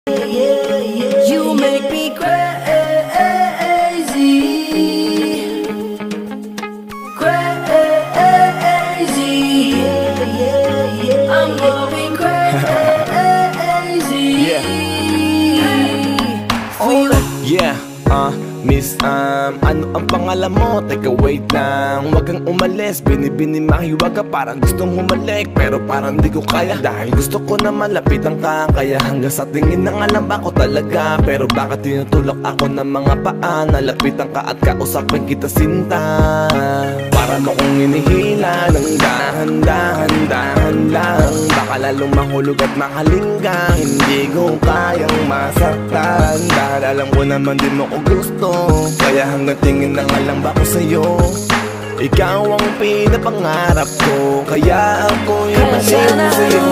You make me crazy, crazy. I'm going crazy. Yeah, Miss, ano ang pangalan mo? Teka, wait lang. Huwag kang umalis, binibini mahiwag ka. Parang gustong humalik, pero parang di ko kaya. Dahil gusto ko naman lapitan ka. Kaya hanggang sa tingin ng alam ba ko talaga. Pero bakit tinutulak ako ng mga paa? Nalapitan ka at kausapin kita sinta. Para mo kong inihila ng dahan-dahan lang. Baka lalong mahulog at mahalinggang. Hindi ko kayang masaktan. Dahil alam ko naman din mo ko gusto. Kaya hanggang tingin ng alam ba ko sa'yo. Ikaw ang pinapangarap ko. Kaya ako'y masin sa'yo.